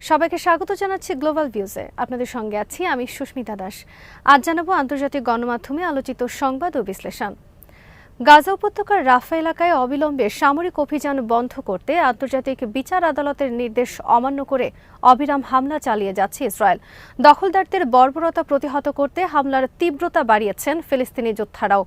সবাইকে স্বাগত জানাচ্ছি গ্লোবাল ভিউজে। আপনাদের সঙ্গে আছি আমি সুস্মিতা দাস। আজ জানাবো আন্তর্জাতিক গণমাধ্যমে আলোচিত সংবাদ ও বিশ্লেষণ। গাজা উপত্যকার রাফা এলাকায় অবিলম্বে সামরিক অভিযান বন্ধ করতে আন্তর্জাতিক বিচার আদালতের নির্দেশ অমান্য করে অবিরাম হামলা চালিয়ে যাচ্ছে ইসরায়েল। দখলদারদের বর্বরতা প্রতিহত করতে হামলার তীব্রতা বাড়িয়েছেন ফিলিস্তিনি যোদ্ধারাও।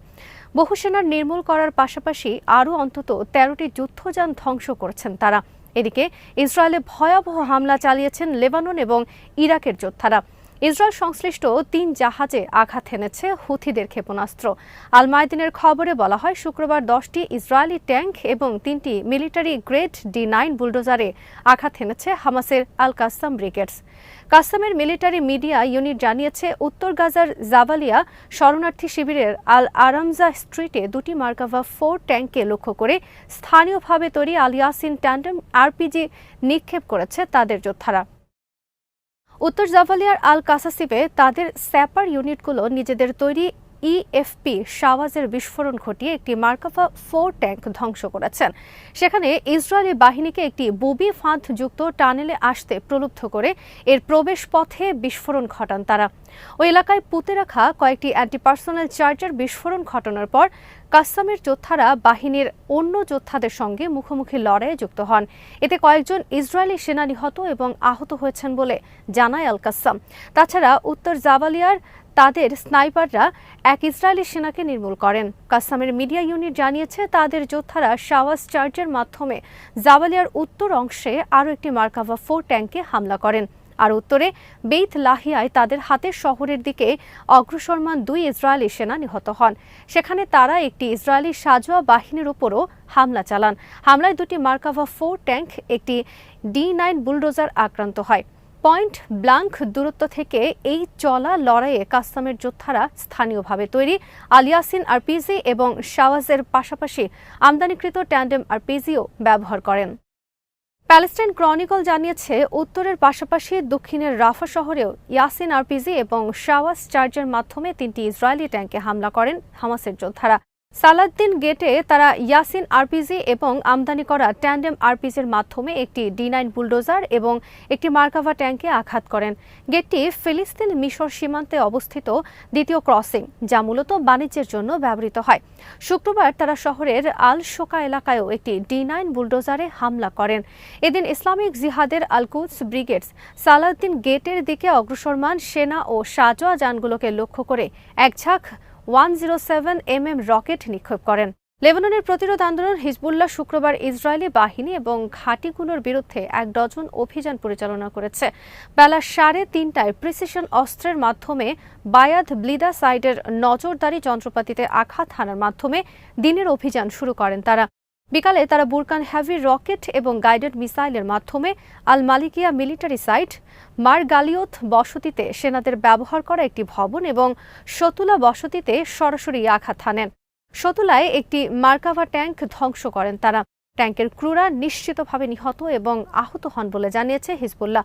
বহু সেনার নির্মূল করার পাশাপাশি আরও অন্তত ১৩টি যুদ্ধযান ধ্বংস করেছেন তারা। এদিকে ইসরায়েলে ভয়াবহ হামলা চালিয়েছেন লেবানন এবং ইরাকের যোদ্ধারা। ইসরায়েল সংশ্লিষ্ট ৩ জাহাজে আঘাত হেনেছে হুথিদের ক্ষেপণাস্ত্র। আল মায়দিনের খবরে বলা হয়, শুক্রবার ১০টি ইসরায়েলি ট্যাঙ্ক এবং ৩টি মিলিটারি গ্রেড D9 বুলডোজারে আঘাত হেনেছে হামাসের আল Kasam brigades. কাসামের military media unit জানিয়েছে, উত্তর গাজার জাবালিয়া শরণার্থী শিবিরের আল আরামজা স্ট্রিটে ২টি মার্কাভা 4 ট্যাঙ্ককে লক্ষ্য করে স্থানীয়ভাবে তৈরি আল ইয়াসিন ট্যান্ডেম RPG নিক্ষেপ করেছে তাদের যোদ্ধারা। উত্তর জাভালিয়ার আল কাসাসিবে তাদের স্যাপার ইউনিটগুলো নিজেদের তৈরি EFP শাওয়াজের বিস্ফোরণ ঘটিয়ে একটি মার্কাভা 4 ট্যাঙ্ক ধ্বংস করেছেন। সেখানে ইসরায়েলি বাহিনীকে একটি বুবি ফাঁদ যুক্ত টানেলে আসতে প্রলুব্ধ করে এর প্রবেশ পথে বিস্ফোরণ ঘটান তারা। ওই এলাকায় পুঁতে রাখা কয়েকটি অ্যান্টিপার্সোনাল চার্জার বিস্ফোরণ ঘটানোর পর কাসামের যোদ্ধারা বাহিনীর অন্য যোদ্ধাদের সঙ্গে মুখোমুখি লড়াইয়ে যুক্ত হন। এতে কয়েকজন ইসরায়েলি সেনা নিহত এবং আহত হয়েছেন বলে জানায় আল কাসাম। তাছাড়া উত্তর জাবালিয়ার তাদের স্নাইপাররা এক ইসরায়েলি সেনাকে নির্মূল করেন। কাসামের মিডিয়া ইউনিট জানিয়েছে, তাদের যোদ্ধারা শাওয়াজ চার্জের মাধ্যমে জাবালিয়ার উত্তর অংশে আরও একটি মার্কাভা 4 ট্যাঙ্কে হামলা করেন। আর উত্তরে বেইত লাহিয়ায় তাদের হাতের শহরের দিকে অগ্রসরমান 2 ইসরায়েলি সেনা নিহত হন। সেখানে তারা একটি ইসরায়েলি সাজোয়া বাহিনীর উপরও হামলা চালান। হামলায় 2টি মার্কাভা 4 ট্যাঙ্ক, একটি D9 বুলডোজার আক্রান্ত হয়। পয়েন্ট ব্লাঙ্ক দূরত্ব থেকে এই চলা লড়াইয়ে কাসামের যোদ্ধারা স্থানীয়ভাবে তৈরি আল ইয়াসিন RPG এবং শাওয়াজের পাশাপাশি আমদানিকৃত ট্যান্ডেম RPGও ব্যবহার করেন। প্যালেস্টাইন ক্রনিকল জানিয়েছে, উত্তরের পাশাপাশি দক্ষিণের রাফা শহরেও ইয়াসিন RPG এবং শাওয়াজ চার্জের মাধ্যমে 3টি ইসরায়েলি ট্যাঙ্কে হামলা করেন হামাসের যোদ্ধারা। সালাদ্দিন গেটে তারা ইয়াসিন RPG এবং আমদানি করা ট্যান্ডেম RPGর মাধ্যমে একটি D9 বুলডোজার এবং একটি মার্কাভা ট্যাঙ্কে আঘাত করেন। গেটটি ফিলিস্তিন মিশর সীমান্তে অবস্থিত দ্বিতীয় ক্রসিং, যা মূলত বাণিজ্যের জন্য ব্যবহৃত হয়। শুক্রবার তারা শহরের আল শোকা এলাকায়ও একটি D9 বুলডোজারে হামলা করেন। এদিন ইসলামিক জিহাদের আল কুদস ব্রিগেডস সালাদ্দিন গেটের দিকে অগ্রসরমান সেনা ও সাজোয়া যানগুলোকে লক্ষ্য করে এক ঝাঁক 107mm রকেট নিক্ষেপ করেন। লেবাননের প্রতিরোধ আন্দোলন হিজবুল্লাহ শুক্রবার ইসরায়েলি বাহিনী এবং ঘাঁটিগুলোর বিরুদ্ধে 1 ডজন অভিযান পরিচালনা করেছে। বেলা 3:30টায় প্রিসিশন অস্ত্রের মাধ্যমে বায়াদ ব্লিদা সাইডের নজরদারি যন্ত্রপাতিতে আঘাত হানার মাধ্যমে দিনের অভিযান শুরু করেন তারা। বিকালে তারা বুরকান হেভি রকেট এবং গাইডেড মিসাইলের মাধ্যমে আল মালিকিয়া মিলিটারি সাইট, মার গালিওত বসতিতে সেনাদের ব্যবহার করা একটি ভবন এবং শতুলা বসতিতে সরাসরি আঘাত হানেন। শতুলায় একটি মার্কাভা ট্যাঙ্ক ধ্বংস করেন তারা। ট্যাঙ্কের ক্রুরা নিশ্চিতভাবে নিহত এবং আহত হন বলে জানিয়েছে হিজবুল্লাহ।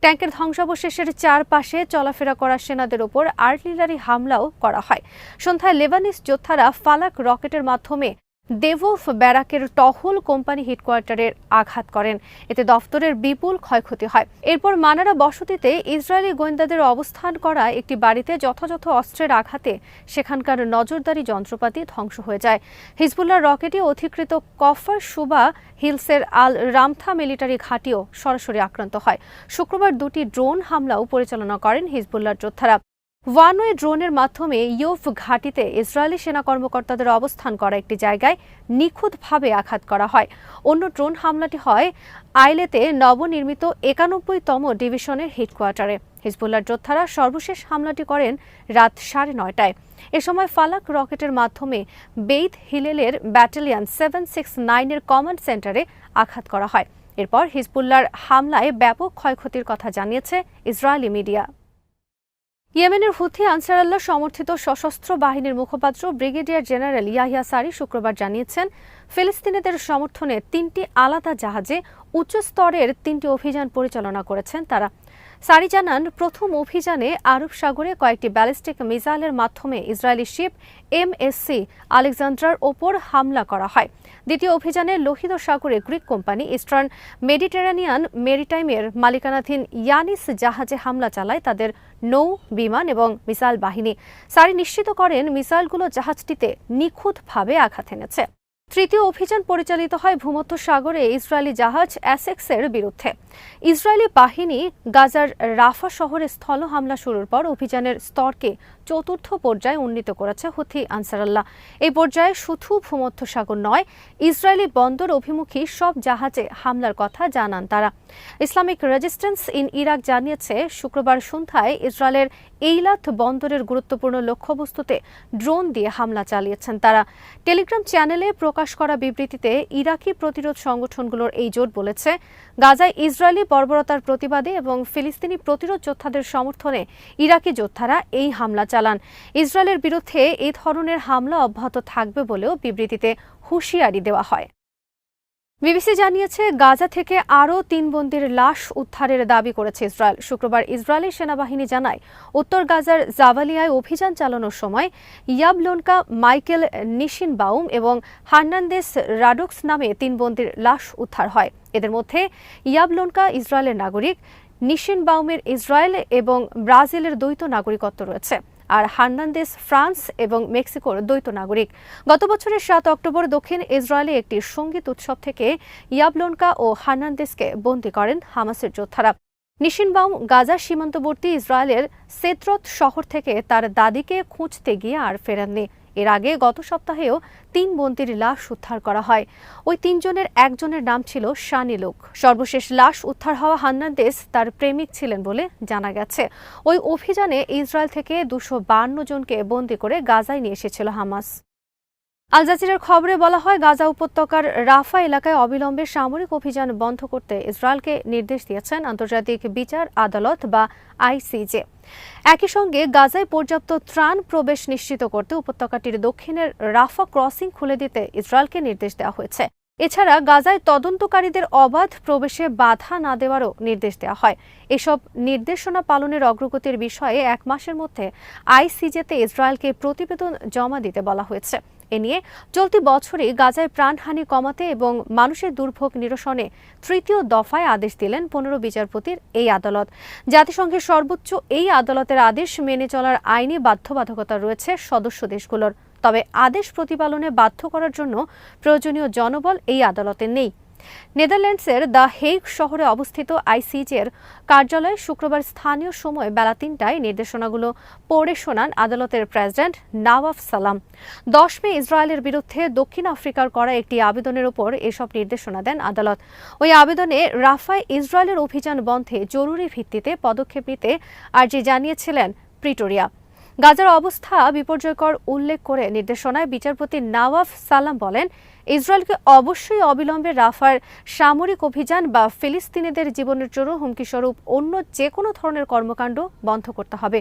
ট্যাঙ্কের ধ্বংসাবশেষের চারপাশে চলাফেরা করা সেনাদের উপর আর্টিলারি হামলাও করা হয়। সন্ধ্যায় লেবানিজ যোদ্ধারা ফালাক রকেটের মাধ্যমে দেভোভ ব্যারাকের টহল কোম্পানি হেডকোয়ার্টারের আঘাত করেন। এতে দফতরের বিপুল ক্ষয়ক্ষতি হয়। এরপর মানারা বসতিতে ইসরায়েলি গোয়েন্দাদের অবস্থান করা একটি বাড়িতে যথাযথ অস্ত্রের আঘাতে সেখানকার নজরদারি যন্ত্রপাতি ধ্বংস হয়ে যায়। হিজবুল্লাহর রকেটে অধিকৃত কফর সুবা হিলসের আল রামথা মিলিটারি ঘাঁটিও সরাসরি আক্রান্ত হয়। শুক্রবার 2টি ড্রোন হামলাও পরিচালনা করেন হিজবুল্লাহর যোদ্ধারা। ওয়ানওয়ে ড্রোনের মাধ্যমে ইয়োফ ঘাঁটিতে ইসরায়েলি সেনা কর্মকর্তাদের অবস্থান করা একটি জায়গায় নিখুঁতভাবে আঘাত করা হয়। অন্য ড্রোন হামলাটি হয় আইলেতে নবনির্মিত 91তম ডিভিশনের হেডকোয়ার্টারে। হিজবুল্লাহর যোদ্ধারা সর্বশেষ হামলাটি করেন রাত 9:30টায়। এ সময় ফালাক রকেটের মাধ্যমে বেইত হিলেলের ব্যাটালিয়ন 769-এর কমান্ড সেন্টারে আঘাত করা হয়। এরপর হিজবুল্লাহর হামলায় ব্যাপক ক্ষয়ক্ষতির কথা জানিয়েছে ইসরায়েলি মিডিয়া। ইয়েমেনের হুথি আনসারাল্লাহ সমর্থিত সশস্ত্র বাহিনীর মুখপাত্র ব্রিগেডিয়ার জেনারেল ইয়াহিয়া সারি শুক্রবার জানিয়েছেন, ফিলিস্তিনিদের সমর্থনে 3টি আলাদা জাহাজে উচ্চ স্তরের 3টি অভিযান পরিচালনা করেছেন তারা। সারি জানান, প্রথম অভিযানে আরব সাগরে কয়েকটি ব্যালিস্টিক মিসাইলের মাধ্যমে ইসরায়েলি শিপ MSC আলেকজান্ড্রার ওপর হামলা করা হয়। দ্বিতীয় অভিযানে লোহিত সাগরে গ্রিক কোম্পানি ইস্টার্ন মেডিটেরানিয়ান মেরিটাইমের মালিকানাধীন ইয়ানিস জাহাজে হামলা চালায় তাদের নৌ, বিমান এবং মিসাইল বাহিনী। সারি নিশ্চিত করেন, মিসাইলগুলো জাহাজটিতে নিখুঁতভাবে আঘাত এনেছে। তৃতীয় অভিযান পরিচালিত হয় ভূমধ্য সাগরে ইসরায়েলি জাহাজ অ্যাসেক্সের বিরুদ্ধে। ইসরায়েলি বাহিনী গাজার রাফা শহরে স্থল হামলা শুরুর পর অভিযানের স্তরকে চতুর্থ পর্যায়ে উন্নীত করেছে হুথি আনসারুল্লাহ। এই পর্যায়ে শুধু ভূমধ্য সাগর নয়, ইসরায়েলি বন্দর অভিমুখী সব জাহাজে হামলার কথা জানান তারা। ইসলামিক রেজিস্ট্যান্স ইন ইরাক জানিয়েছে, শুক্রবার সন্ধ্যায় ইসরায়েলের এইলাত বন্দরের গুরুত্বপূর্ণ লক্ষ্যবস্তুতে ড্রোন দিয়ে হামলা চালিয়েছেন তারা। টেলিগ্রাম চ্যানেলে প্রকাশ করা বিবৃতিতে ইরাকি প্রতিরোধ সংগঠনগুলোর এই জোট বলেছে, গাজায় ইসরায়েলি বর্বরতার প্রতিবাদে এবং ফিলিস্তিনি প্রতিরোধ যোদ্ধাদের সমর্থনে ইরাকি যোদ্ধারা এই হামলা চালান। ইসরায়েলের বিরুদ্ধে এই ধরনের হামলা অব্যাহত থাকবে বলেও বিবৃতিতে হুঁশিয়ারি দেওয়া হয়। বিবিসি জানিয়েছে, গাজা থেকে আরও 3 বন্দীর লাশ উদ্ধারের দাবি করেছে ইসরায়েল। শুক্রবার ইসরায়েলি সেনাবাহিনী জানায়, উত্তর গাজার জাভালিয়ায় অভিযান চালানোর সময় ইয়াবলোনকা মাইকেল নিশিনবাউম এবং হার্নান্দেস রাডোক্স নামে 3 বন্দীর লাশ উদ্ধার হয়। এদের মধ্যে ইয়াবলোনকা ইসরায়েলের নাগরিক, নিশিনবাউমের ইসরায়েল এবং ব্রাজিলের দ্বৈত নাগরিকত্ব রয়েছে, আর হার্নান্দেস ফ্রান্স এবং মেক্সিকোর দ্বৈত নাগরিক। গত বছরের 7 অক্টোবর দক্ষিণ ইসরায়েলে একটি সঙ্গীত উৎসব থেকে ইয়াবলোনকা ও হার্নান্দেসকে বন্দী করেন হামাসের যোদ্ধারা। নিশিনবাউম গাজা সীমান্তবর্তী ইসরায়েলের সেত্রত শহর থেকে তার দাদিকে খুঁজতে গিয়ে আর ফেরেননি। এর আগে গত সপ্তাহেও 3 বন্দীর লাশ উদ্ধার করা হয়। ওই 3 জনের একজনের নাম ছিল শানি লুক। সর্বশেষ লাশ উদ্ধার হওয়া হার্নান্দেস তার প্রেমিক ছিলেন বলে জানা গেছে। ওই অভিযানে ইসরায়েল থেকে 252 জনকে বন্দী করে গাজায় নিয়ে এসেছিল হামাস। আল জাজিরার খবরে বলা হয়, গাজা উপত্যকার রাফা এলাকায় অবিলম্বে সামরিক অভিযান বন্ধ করতে ইসরায়েলকে নির্দেশ দিয়েছেন আন্তর্জাতিক বিচার আদালত বা ICJ। একই সঙ্গে গাজায় পর্যাপ্ত ত্রাণ প্রবেশ নিশ্চিত করতে উপত্যকাটির দক্ষিণের রাফা ক্রসিং খুলে দিতে ইসরায়েলকে নির্দেশ দেওয়া হয়েছে। এছাড়া গাজায় তদন্তকারীদের অবাধ প্রবেশে বাধা না দেওয়ারও নির্দেশ দেওয়া হয়। এসব নির্দেশনা পালনের অগ্রগতির বিষয়ে 1 মাসের মধ্যে ICJ-তে ইসরায়েলকে প্রতিবেদন জমা দিতে বলা হয়েছে। এ নিয়ে চলতি বছরই গাজায় প্রাণহানি কমাতে এবং মানুষের দুর্ভোগ নিরসনে 3য় দফায় আদেশ দিলেন 15 বিচারপতির এই আদালত। জাতিসংঘের সর্বোচ্চ এই আদালতের আদেশ মেনে চলার আইনি বাধ্যবাধকতা রয়েছে সদস্য দেশগুলোর। তবে আদেশ প্রতিপালনে বাধ্য করার জন্য প্রয়োজনীয় জনবল এই আদালতে নেই। নেদারল্যান্ডসের দ্য হেগ শহরে অবস্থিত ICJ-র কার্যালয়ে শুক্রবার স্থানীয় সময় বেলা 3টায় নির্দেশনাগুলো পড়ে শোনান আদালতের প্রেসিডেন্ট নওয়াফ সালাম। 10 মে ইসরায়েলের বিরুদ্ধে দক্ষিণ আফ্রিকার করা একটি আবেদনের ওপর এসব নির্দেশনা দেন আদালত। ওই আবেদনে রাফায় ইসরায়েলের অভিযান বন্ধে জরুরি ভিত্তিতে পদক্ষেপ নিতে আর্জি জানিয়েছিলেন প্রিটোরিয়া। গাজার অবস্থা বিপর্যয়কর উল্লেখ করে নির্দেশনায় বিচারপতি নওয়াফ সালাম বলেন, ইসরায়েলকে অবশ্যই অবিলম্বে রাফার সামরিক অভিযান বা ফিলিস্তিনিদের জীবনের জন্য হুমকিস্বরূপ অন্য যে কোনো ধরনের কর্মকাণ্ড বন্ধ করতে হবে।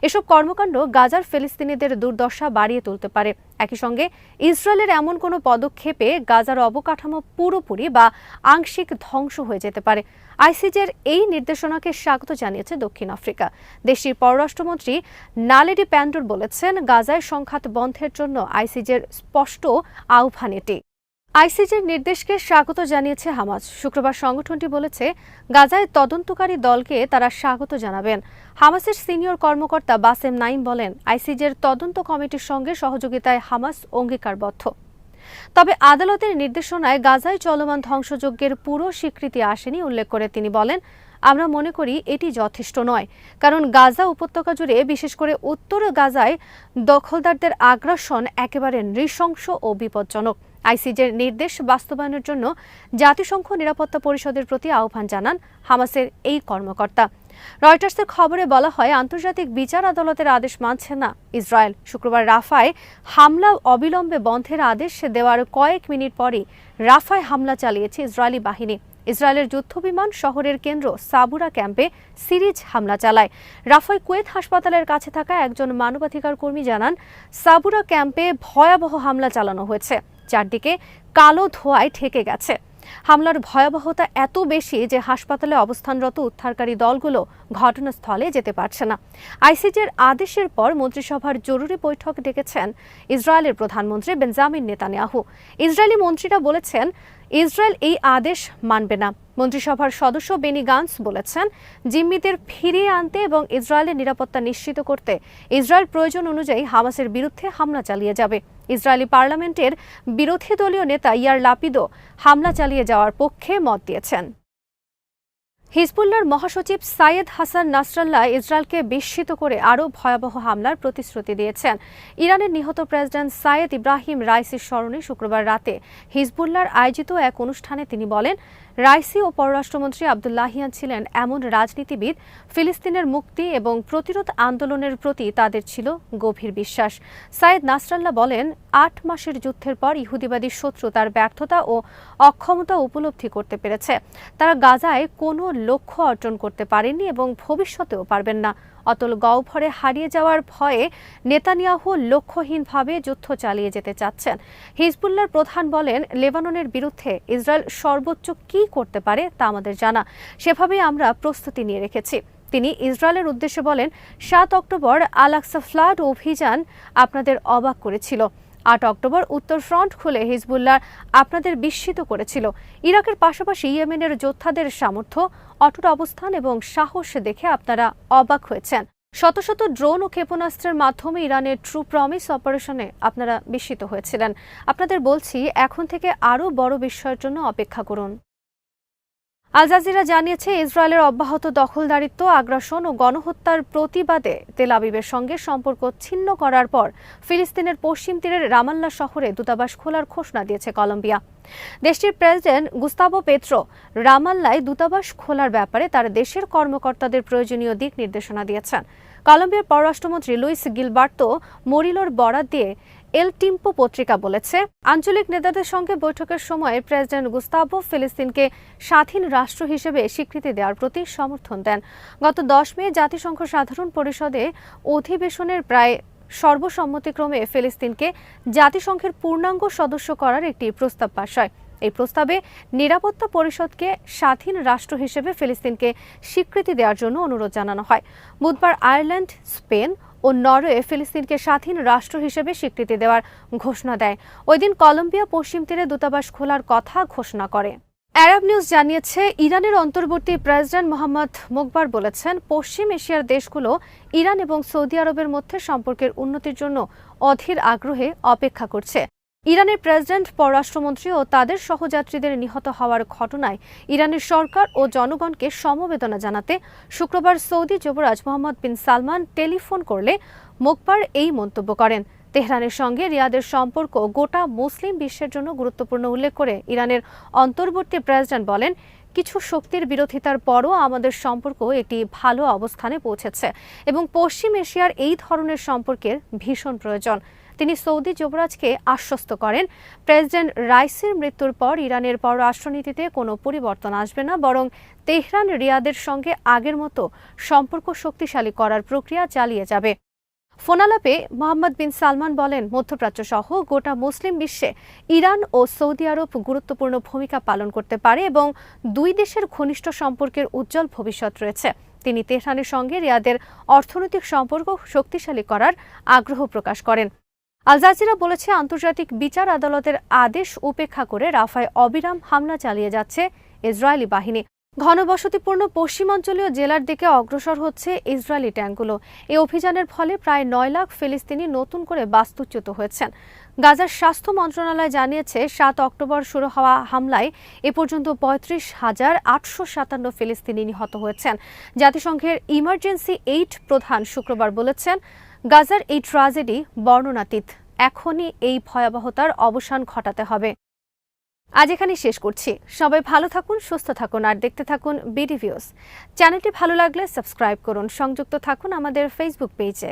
এসব কর্মকাণ্ড গাজার ফিলিস্তিনিদের দুর্দশা বাড়িয়ে তুলতে পারে। একই সঙ্গে ইসরায়েলের এমন কোনো পদক্ষেপে গাজার অবকাঠামো পুরোপুরি বা আংশিক ধ্বংস হয়ে যেতে পারে। ICJ-র এই নির্দেশনাকে স্বাগত জানিয়েছে দক্ষিণ আফ্রিকা। দেশটির পররাষ্ট্রমন্ত্রী নালেডি প্যান্ডোর বলেছেন, গাজায় সংঘাত বন্ধের জন্য ICJ-র স্পষ্ট আহ্বান এটি। ICJ-র নির্দেশকে স্বাগত জানিয়েছে হামাস। শুক্রবার সংগঠনটি বলেছে, গাজায় তদন্তকারী দলকে তারা স্বাগত জানাবেন। হামাসের সিনিয়র কর্মকর্তা বাসেম নাইম বলেন, ICJ-র তদন্ত কমিটির সঙ্গে সহযোগিতায় হামাস অঙ্গীকারবদ্ধ। তবে আদালতের নির্দেশনায় গাজায় চলমান ধ্বংসযজ্ঞের পুরো স্বীকৃতি আসেনি উল্লেখ করে তিনি বলেন, আমরা মনে করি এটি যথেষ্ট নয়, কারণ গাজা উপত্যকা জুড়ে বিশেষ করে উত্তর গাজায় দখলদারদের আগ্রাসন একেবারে নৃশংস ও বিপজ্জনক। ICJ-র নির্দেশ বাস্তবায়নের জন্য জাতিসংঘ নিরাপত্তা পরিষদের প্রতি আহ্বান জানান হামাসের এই কর্মকর্তা। রয়টার্সের খবরে বলা হয়, আন্তর্জাতিক বিচার আদালতের আদেশ মানছে না ইসরায়েল। শুক্রবার রাফায় হামলা অবিলম্বে বন্ধের আদেশ দেওয়ার কয়েক মিনিট পরই রাফায় হামলা চালিয়েছে ইসরায়েলি বাহিনী। ইসরায়েলের যুদ্ধবিমান শহরের কেন্দ্র সাবুরা ক্যাম্পে সিরিজ হামলা চালায়। রাফায় কুয়েত হাসপাতালের কাছে থাকা একজন মানবাধিকার কর্মী জানান, সাবুরা ক্যাম্পে ভয়াবহ হামলা চালানো হয়েছে, চারদিকে কালো ধোঁয়ায় ঢেকে গেছে। হামলার ভয়াবহতা এত বেশি যে হাসপাতালে অবস্থানরত উদ্ধারকারী দলগুলো ঘটনাস্থলে যেতে পারছে না। আইসিজের আদেশের পর মন্ত্রিসভার জরুরি বৈঠক ডেকেছেন ইসরায়েলের প্রধানমন্ত্রী বেঞ্জামিন নেতানিয়াহু। ইসরায়েলি মন্ত্রীরা বলেছেন ইসরায়েল এই আদেশ মানবে না। মন্ত্রিসভার সদস্য বেনি গান্স বলেছেন, জিম্মিদের ফিরিয়ে আনতে এবং ইসরায়েলের নিরাপত্তা নিশ্চিত করতে ইসরায়েল প্রয়োজন অনুযায়ী হামাসের বিরুদ্ধে হামলা চালিয়ে যাবে। ইসরায়েলি পার্লামেন্টের বিরোধী দলীয় নেতা ইয়ার লাপিদও হামলা চালিয়ে যাওয়ার পক্ষে মত দিয়েছেন। হিজবুল্লাহর মহাসচিব সাইয়েদ হাসান নাসরাল্লাহ ইসরায়েলকে বিস্মিত করে আরও ভয়াবহ হামলার প্রতিশ্রুতি দিয়েছেন। ইরানের নিহত প্রেসিডেন্ট সাইয়েদ ইব্রাহিম রাইসির স্মরণে শুক্রবার রাতে হিজবুল্লাহর আয়োজিত এক অনুষ্ঠানে তিনি বলেন, রাইসি ও পররাষ্ট্রমন্ত্রী আবদুল্লাহিয়ান ছিলেন এমন রাজনীতিবিদ, ফিলিস্তিনের মুক্তি এবং প্রতিরোধ আন্দোলনের প্রতি তাদের ছিল গভীর বিশ্বাস। সাইয়েদ নাসরাল্লাহ বলেন, ৮ মাসের যুদ্ধের পর ইহুদিবাদী শত্রু তার ব্যর্থতা ও অক্ষমতা উপলব্ধি করতে পেরেছে। তারা গাজায় কোনো লক্ষ্য অর্জন করতে পারেননি এবং ভবিষ্যতেও পারবেন না। অতল গহ্বরে হারিয়ে যাওয়ার ভয়ে নেতানিয়াহু লক্ষ্যহীনভাবে যুদ্ধ চালিয়ে যেতে চাচ্ছেন। হিজবুল্লাহর প্রধান বলেন, লেবাননের বিরুদ্ধে ইসরায়েল সর্বোচ্চ কী করতে পারে তা আমাদের জানা, সেভাবেই আমরা প্রস্তুতি নিয়ে রেখেছি। তিনি ইসরায়েলের উদ্দেশ্যে বলেন, ৭ অক্টোবর আল-আকসা ফ্লাড অভিযান আপনাদের অবাক করেছিল। ৮ অক্টোবর উত্তর ফ্রন্ট খুলে হিজবুল্লাহ আপনাদের বিস্মিত করেছিল। ইরাকের পাশাপাশি ইয়েমেনের যোদ্ধাদের সামর্থ্য, অটুট অবস্থান এবং সাহস দেখে আপনারা অবাক হয়েছেন। শত শত ড্রোন ও ক্ষেপণাস্ত্রের মাধ্যমে ইরানের ট্রু প্রমিস অপারেশনে আপনারা বিস্মিত হয়েছিলেন। আপনাদের বলছি, এখন থেকে আরও বড় বিস্ময়ের জন্য অপেক্ষা করুন। আল জাজিরা জানিয়েছে, ইসরায়েলের অব্যাহত দখলদারিত্ব, আগ্রাসন ও গণহত্যার প্রতিবাদে তেল আবিবের সঙ্গে সম্পর্ক ছিন্ন করার পর ফিলিস্তিনের পশ্চিম তীরের রামাল্লা শহরে দূতাবাস খোলার ঘোষণা দিয়েছে কলম্বিয়া। দেশটির প্রেসিডেন্ট গুস্তাভো পেট্রো রামাল্লায় দূতাবাস খোলার ব্যাপারে তার দেশের কর্মকর্তাদের প্রয়োজনীয় দিক নির্দেশনা দিয়েছেন। কলম্বিয়ার পররাষ্ট্রমন্ত্রী লুইস গিলবার্তো মোরিলোর বরাত দিয়ে এল টিম্পো পত্রিকা বলেছে, আঞ্চলিক নেতাদের সঙ্গে বৈঠকের সময় প্রেসিডেন্ট গুস্তাভো ফিলিস্তিনকে স্বাধীন রাষ্ট্র হিসেবে স্বীকৃতি দেওয়ার প্রতি সমর্থন দেন। গত ১০ মে জাতিসংঘ সাধারণ পরিষদে অধিবেশনের প্রায় সর্বসম্মতিক্রমে ফিলিস্তিনকে জাতিসংঘের পূর্ণাঙ্গ সদস্য করার একটি প্রস্তাব পাস হয়। এই প্রস্তাবে নিরাপত্তা পরিষদকে স্বাধীন রাষ্ট্র হিসেবে ফিলিস্তিনকে স্বীকৃতি দেওয়ার জন্য অনুরোধ জানানো হয়। বুধবার আয়ারল্যান্ড, স্পেন ও নরওয়ে ফিলিস্তিনকে স্বাধীন রাষ্ট্র হিসেবে স্বীকৃতি দেওয়ার ঘোষণা দেয়। ওই দিন কলম্বিয়া পশ্চিম তীরে দূতাবাস খোলার কথা ঘোষণা করে। আরব নিউজ জানিয়েছে, ইরানের অন্তর্বর্তী প্রেসিডেন্ট মোহাম্মদ মুকবার বলেছেন, পশ্চিম এশিয়ার দেশগুলো ইরান এবং সৌদি আরবের মধ্যে সম্পর্কের উন্নতির জন্য অধীর আগ্রহে অপেক্ষা করছে। ইরানের প্রেসিডেন্ট, পররাষ্ট্রমন্ত্রী ও তাদের সহযাত্রীদের নিহত হওয়ার ঘটনায় ইরানের সরকার ও জনগণকে সমবেদনা জানাতে শুক্রবার সৌদি যুবরাজ মোহাম্মদ বিন সালমান টেলিফোন করলে মুকবার এই মন্তব্য করেন। তেহরানের সঙ্গে রিয়াদের সম্পর্ক গোটা মুসলিম বিশ্বের জন্য গুরুত্বপূর্ণ উল্লেখ করে ইরানের অন্তর্বর্তী প্রেসিডেন্ট বলেন, কিছু শক্তির বিরোধিতার পরও আমাদের সম্পর্ক একটি ভালো অবস্থানে পৌঁছেছে এবং পশ্চিম এশিয়ার এই ধরনের সম্পর্কের ভীষণ প্রয়োজন। তিনি সৌদি যুবরাজকে আশ্বস্ত করেন, প্রেসিডেন্ট রাইসির মৃত্যুর পর ইরানের পররাষ্ট্রনীতিতে কোনো পরিবর্তন আসবে না, বরং তেহরান রিয়াদের সঙ্গে আগের মতো সম্পর্ক শক্তিশালী করার প্রক্রিয়া চালিয়ে যাবে। ফোনালাপে মোহাম্মদ বিন সালমান বলেন, মধ্যপ্রাচ্য সহ গোটা মুসলিম বিশ্বে ইরান ও সৌদি আরব গুরুত্বপূর্ণ ভূমিকা পালন করতে পারে এবং দুই দেশের ঘনিষ্ঠ সম্পর্কের উজ্জ্বল ভবিষ্যৎ রয়েছে। তিনি তেহরানের সঙ্গে রিয়াদের অর্থনৈতিক সম্পর্ক শক্তিশালী করার আগ্রহ প্রকাশ করেন। আল জাজিরা বলেছে, আন্তর্জাতিক বিচার আদালতের আদেশ উপেক্ষা করে রাফায় অবিরাম হামলা চালিয়ে যাচ্ছে ইসরায়েলি বাহিনী। ঘনবসতিপূর্ণ পশ্চিমাঞ্চলীয় জেলার দিকে অগ্রসর হচ্ছে ইসরায়েলি ট্যাঙ্কগুলো। এই অভিযানের ফলে প্রায় ৯ লাখ ফিলিস্তিনি নতুন করে বাস্তুচ্যুত হয়েছেন। গাজার স্বাস্থ্য মন্ত্রণালয় জানিয়েছে, ৭ অক্টোবর শুরু হওয়া হামলায় এ পর্যন্ত ৩৫,৮৫৭ ফিলিস্তিনি নিহত হয়েছেন। জাতিসংঘের ইমার্জেন্সি এইড প্রধান শুক্রবার বলেছেন, গাজার এই ট্র্যাজেডি বর্ণনাতীত। এখনই এই ভয়াবহতার অবসান ঘটাতে হবে। আজ এখানে শেষ করছি। সবাই ভালো থাকুন, সুস্থ থাকুন আর দেখতে থাকুন বিডি ভিউজ। চ্যানেলটি ভালো লাগলে সাবস্ক্রাইব করুন। সংযুক্ত থাকুন আমাদের ফেসবুক পেজে।